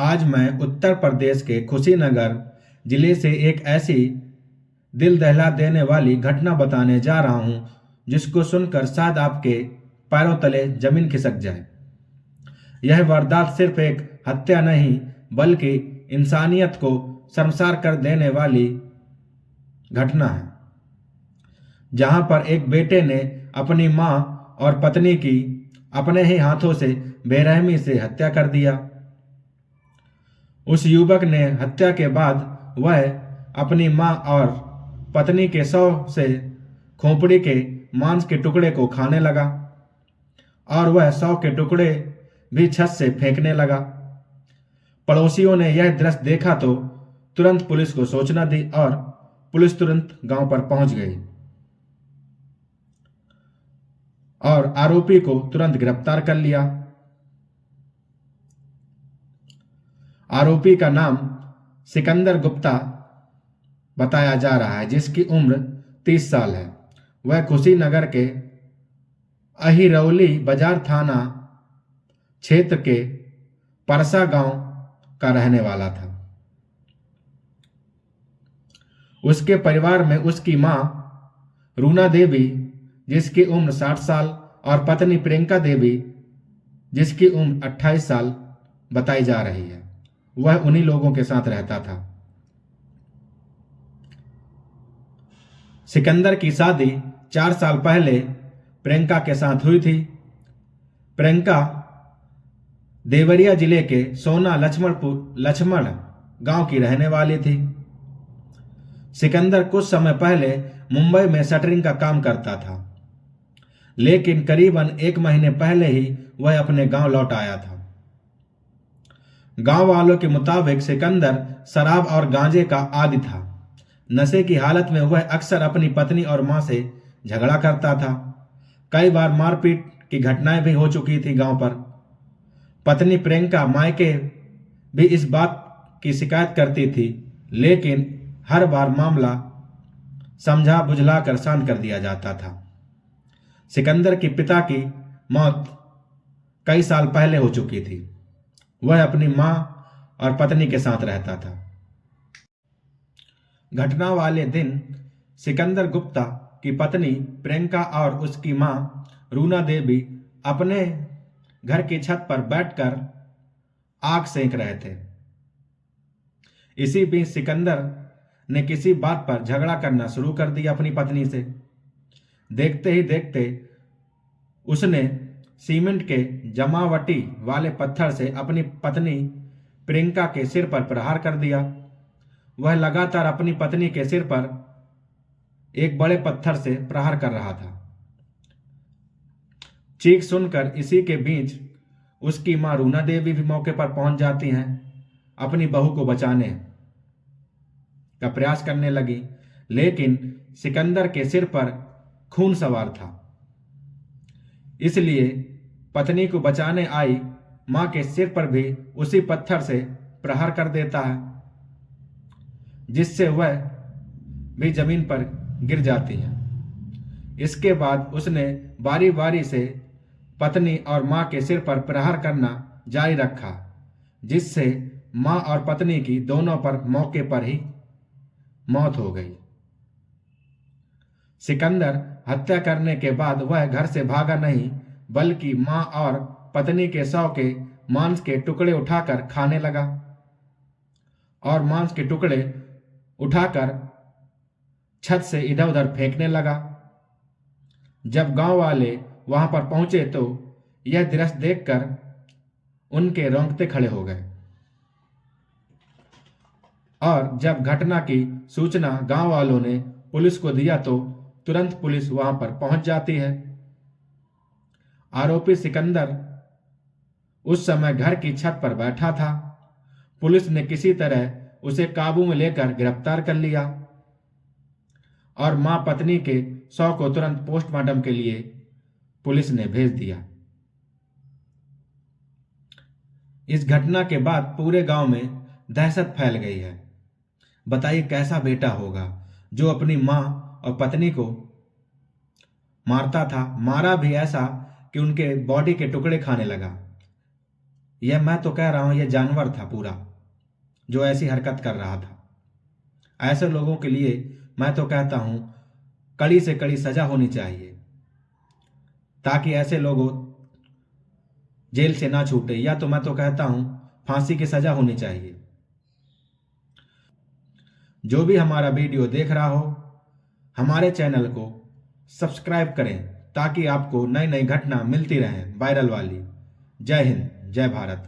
आज मैं उत्तर प्रदेश के कुशीनगर जिले से एक ऐसी दिल दहला देने वाली घटना बताने जा रहा हूं जिसको सुनकर शायद आपके पैरों तले जमीन खिसक जाए। यह वारदात सिर्फ एक हत्या नहीं बल्कि इंसानियत को शर्मसार कर देने वाली घटना है, जहां पर एक बेटे ने अपनी मां और पत्नी की अपने ही हाथों से बेरहमी से हत्या कर दिया। उस युवक ने हत्या के बाद वह अपनी मां और पत्नी के शव से खोपड़ी के मांस के टुकड़े को खाने लगा और वह शव के टुकड़े भी छत से फेंकने लगा। पड़ोसियों ने यह दृश्य देखा तो तुरंत पुलिस को सूचना दी और पुलिस तुरंत गांव पर पहुंच गई और आरोपी को तुरंत गिरफ्तार कर लिया। आरोपी का नाम सिकंदर गुप्ता बताया जा रहा है, जिसकी उम्र 30 साल है। वह कुशीनगर के अहिरौली बाजार थाना क्षेत्र के परसा गांव का रहने वाला था। उसके परिवार में उसकी मां रूना देवी जिसकी उम्र 60 साल और पत्नी प्रियंका देवी जिसकी उम्र 28 साल बताई जा रही है। वह उन्हीं लोगों के साथ रहता था। सिकंदर की शादी 4 साल पहले प्रियंका के साथ हुई थी। प्रियंका देवरिया जिले के सोना लक्ष्मण गांव की रहने वाली थी। सिकंदर कुछ समय पहले मुंबई में शटरिंग का काम करता था, लेकिन करीबन 1 महीने पहले ही वह अपने गांव लौट आया था। गांव वालों के मुताबिक सिकंदर शराब और गांजे का आदी था। नशे की हालत में वह अक्सर अपनी पत्नी और मां से झगड़ा करता था। कई बार मारपीट की घटनाएं भी हो चुकी थी गांव पर। पत्नी प्रियंका मायके भी इस बात की शिकायत करती थी, लेकिन हर बार मामला समझा बुझलाकर शांत कर दिया जाता था। सिकंदर के पिता की मौत कई साल पहले हो चुकी थी। वह अपनी मां और पत्नी के साथ रहता था। घटना वाले दिन सिकंदर गुप्ता की पत्नी प्रियंका और उसकी मां रूना देवी अपने घर की छत पर बैठकर आग सेंक रहे थे। इसी बीच सिकंदर ने किसी बात पर झगड़ा करना शुरू कर दिया अपनी पत्नी से। देखते ही देखते उसने सीमेंट के जमावटी वाले पत्थर से अपनी पत्नी प्रियंका के सिर पर प्रहार कर दिया। वह लगातार अपनी पत्नी के सिर पर एक बड़े पत्थर से प्रहार कर रहा था। चीख सुनकर इसी के बीच उसकी मां रूना देवी भी मौके पर पहुंच जाती हैं। अपनी बहू को बचाने का प्रयास करने लगी, लेकिन सिकंदर के सिर पर खून सवार था। इसलिए पत्नी को बचाने आई मां के सिर पर भी उसी पत्थर से प्रहार कर देता है, जिससे वह भी जमीन पर गिर जाती है। इसके बाद उसने बारी बारी से पत्नी और मां के सिर पर प्रहार करना जारी रखा, जिससे मां और पत्नी की दोनों पर मौके पर ही मौत हो गई। सिकंदर हत्या करने के बाद वह घर से भागा नहीं, बल्कि मां और पत्नी के शव के मांस के टुकड़े उठाकर खाने लगा और मांस के टुकड़े उठाकर छत से इधर उधर फेंकने लगा। जब गांव वाले वहां पर पहुंचे तो यह दृश्य देखकर उनके रोंगटे खड़े हो गए और जब घटना की सूचना गांव वालों ने पुलिस को दिया तो तुरंत पुलिस वहां पर पहुंच जाती है। आरोपी सिकंदर उस समय घर की छत पर बैठा था। पुलिस ने किसी तरह उसे काबू में लेकर गिरफ्तार कर लिया और मां पत्नी के शव को तुरंत पोस्टमार्टम के लिए पुलिस ने भेज दिया। इस घटना के बाद पूरे गांव में दहशत फैल गई है। बताइए कैसा बेटा होगा जो अपनी मां और पत्नी को मारता था, मारा भी ऐसा कि उनके बॉडी के टुकड़े खाने लगा। यह मैं तो कह रहा हूं, यह जानवर था पूरा जो ऐसी हरकत कर रहा था। ऐसे लोगों के लिए मैं तो कहता हूं कड़ी से कड़ी सजा होनी चाहिए, ताकि ऐसे लोगों जेल से ना छूटे, या तो मैं तो कहता हूं फांसी की सजा होनी चाहिए। जो भी हमारा वीडियो देख रहा हो, हमारे चैनल को सब्सक्राइब करें ताकि आपको नई नई घटना मिलती रहें वायरल वाली। जय हिंद, जय भारत।